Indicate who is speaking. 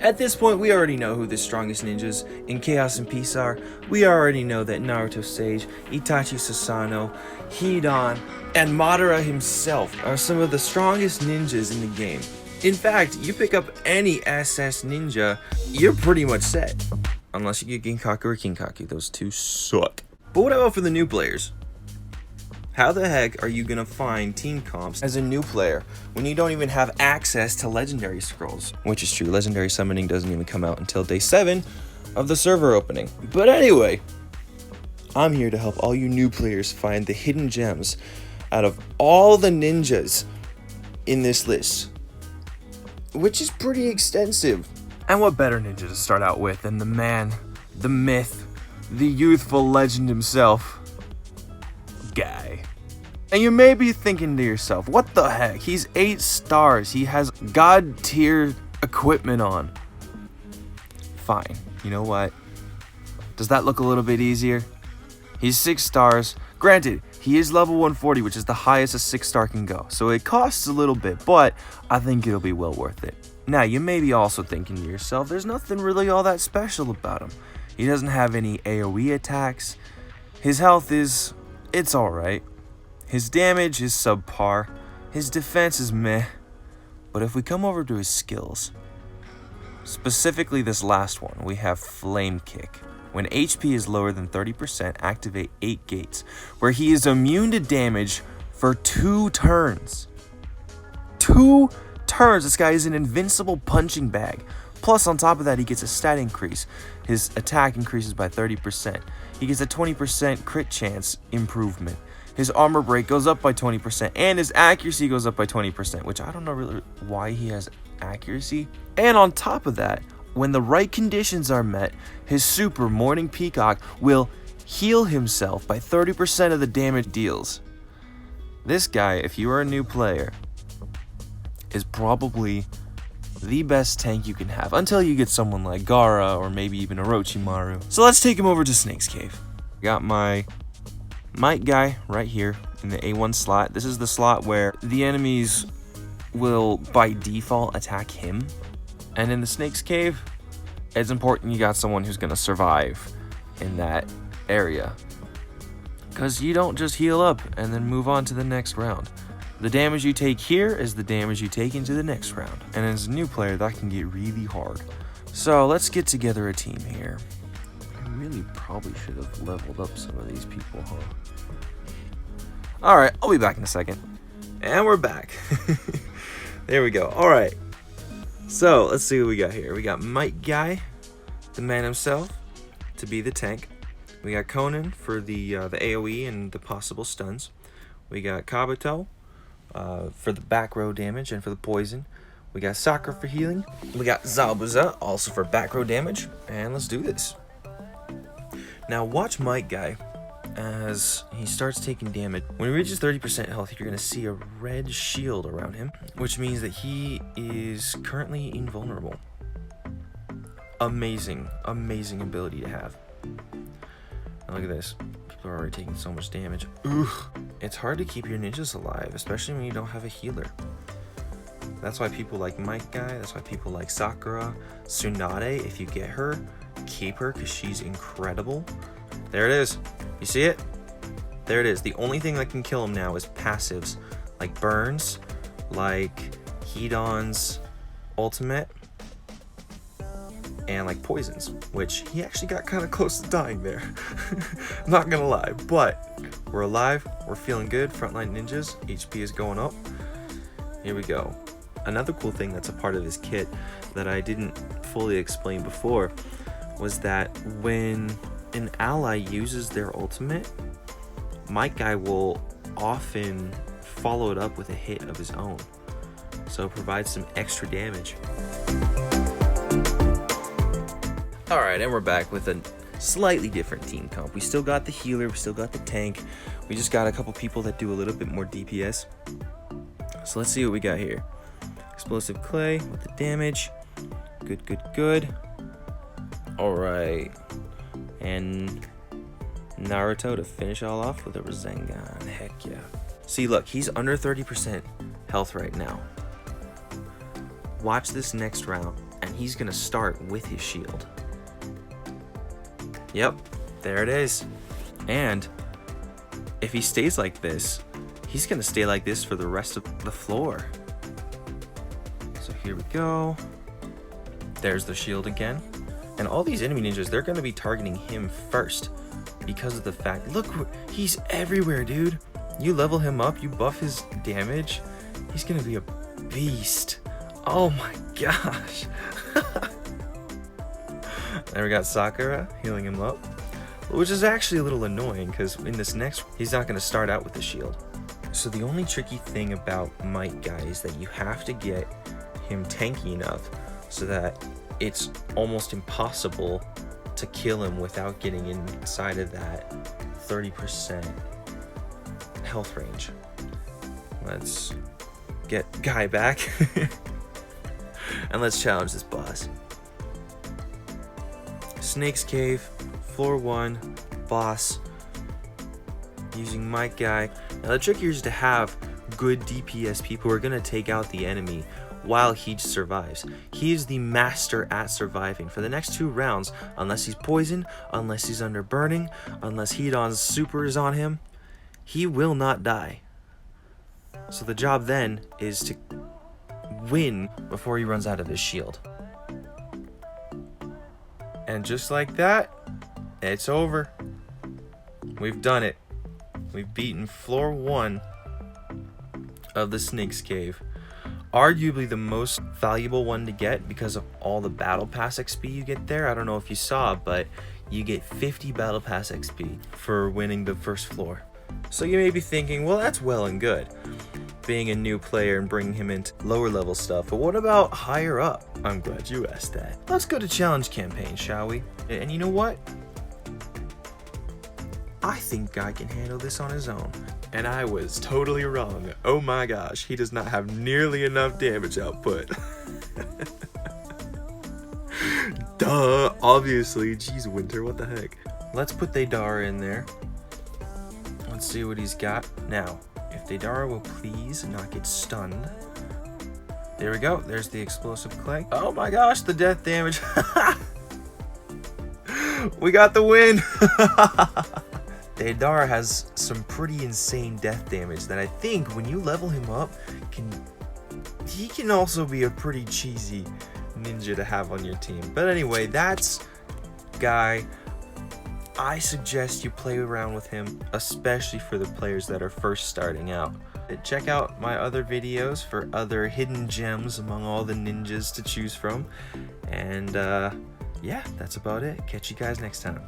Speaker 1: At this point, we already know who the strongest ninjas in Chaos and Peace are. We already know that Naruto Sage, Itachi Sasano, Hidan, and Madara himself are some of the strongest ninjas in the game. In fact, you pick up any SS ninja, you're pretty much set. Unless you get Ginkaku or Kinkaku, those two suck. But what about for the new players? How the heck are you gonna find team comps as a new player when you don't even have access to legendary scrolls? Which is true, legendary summoning doesn't even come out until day 7 of the server opening. But anyway, I'm here to help all you new players find the hidden gems out of all the ninjas in this list, which is pretty extensive. And what better ninja to start out with than the man, the myth, the youthful legend himself, Guy. And you may be thinking to yourself, what the heck? He's 8 stars. He has god tier equipment on. Fine. You know what? Does that look a little bit easier? He's 6 stars. Granted, he is level 140, which is the highest a 6-star can go. So it costs a little bit, but I think it'll be well worth it. Now, you may be also thinking to yourself, there's nothing really all that special about him. He doesn't have any AoE attacks. His health is... it's alright. His damage is subpar. His defense is meh. But if we come over to his skills, specifically this last one, we have Flame Kick. When HP is lower than 30%, activate 8 gates, where he is immune to damage for 2 turns. 2 turns! This guy is an invincible punching bag. Plus, on top of that, he gets a stat increase. His attack increases by 30%. He gets a 20% crit chance improvement. His armor break goes up by 20%, and his accuracy goes up by 20%, which I don't know really why he has accuracy. And on top of that, when the right conditions are met, his super Morning Peacock will heal himself by 30% of the damage deals. This guy, if you are a new player, is probably the best tank you can have until you get someone like Gaara or maybe even Orochimaru. So let's take him over to Snake's Cave. Got my Might Guy right here in the A1 slot. This is the slot where the enemies will by default attack him. And in the Snake's Cave, it's important you got someone who's gonna survive in that area, because you don't just heal up and then move on to the next round. The damage you take here is the damage you take into the next round, and as a new player that can get really hard. So let's get together a team here. I really probably should have leveled up some of these people, huh? Alright, I'll be back in a second. And we're back. There we go. Alright, so let's see what we got here. We got Might Guy, the man himself, to be the tank. We got Conan for the AoE and the possible stuns. We got Kabuto for the back row damage and for the poison. We got Sakura for healing. We got Zabuza also for back row damage. And let's do this. Now watch Might Guy as he starts taking damage. When he reaches 30% health, you're going to see a red shield around him, which means that he is currently invulnerable. Amazing, amazing ability to have. Now look at this. People are already taking so much damage. Ugh. It's hard to keep your ninjas alive, especially when you don't have a healer. That's why people like Might Guy, that's why people like Sakura, Tsunade. If you get her, keep her because she's incredible. There it is. You see it? There it is. The only thing that can kill him now is passives, like burns, like Hidan's ultimate, and like poisons, which he actually got kind of close to dying there. I'm not gonna lie, but we're alive, we're feeling good. Frontline ninjas, HP is going up. Here we go. Another cool thing that's a part of this kit that I didn't fully explain before was that when an ally uses their ultimate, Might Guy will often follow it up with a hit of his own, so it provides some extra damage. Alright, and we're back with a slightly different team comp. We still got the healer, we still got the tank, we just got a couple people that do a little bit more DPS. So let's see what we got here. Explosive Clay with the damage. Good, good, good. Alright. And Naruto to finish all off with a Rasengan. Heck yeah. See, look, he's under 30% health right now. Watch this next round. and he's gonna start with his shield. Yep, there it is. And if he stays like this, he's gonna stay like this for the rest of the floor. So here we go. There's the shield again. And all these enemy ninjas, they're gonna be targeting him first because of the fact, look, he's everywhere, dude. You level him up, you buff his damage, he's gonna be a beast. Oh my gosh. Then we got Sakura healing him up, which is actually a little annoying because in this next, he's not gonna start out with the shield. So the only tricky thing about Might Guy is that you have to get him tanky enough so that it's almost impossible to kill him without getting inside of that 30% health range. Let's get Guy back and let's challenge this boss. Snake's Cave, floor 1, boss, using Might Guy. Now the trick here is to have good DPS people who are gonna take out the enemy while he survives. He is the master at surviving for the next 2 rounds, unless he's poisoned, unless he's under burning, unless Hedon's super is on him, he will not die. So the job then is to win before he runs out of his shield. And just like that, it's over. We've done it. We've beaten floor 1 of the Snake's Cave. Arguably the most valuable one to get because of all the battle pass XP you get there. I don't know if you saw, but you get 50 battle pass XP for winning the first floor. So you may be thinking, well, that's well and good, being a new player and bringing him into lower level stuff, but what about higher up? I'm glad you asked that. Let's go to challenge campaign, shall we? And you know what? I think Guy can handle this on his own. And I was totally wrong. Oh my gosh, he does not have nearly enough damage output. Duh, obviously. Jeez, Winter, what the heck? Let's put Deidara in there. Let's see what he's got. Now, if Deidara will please not get stunned. There we go. There's the explosive clay. Oh my gosh, the death damage. We got the win. Deidara has some pretty insane death damage that I think when you level him up, he can also be a pretty cheesy ninja to have on your team. But anyway, that's Guy. I suggest you play around with him, especially for the players that are first starting out. Check out my other videos for other hidden gems among all the ninjas to choose from. And yeah, that's about it. Catch you guys next time.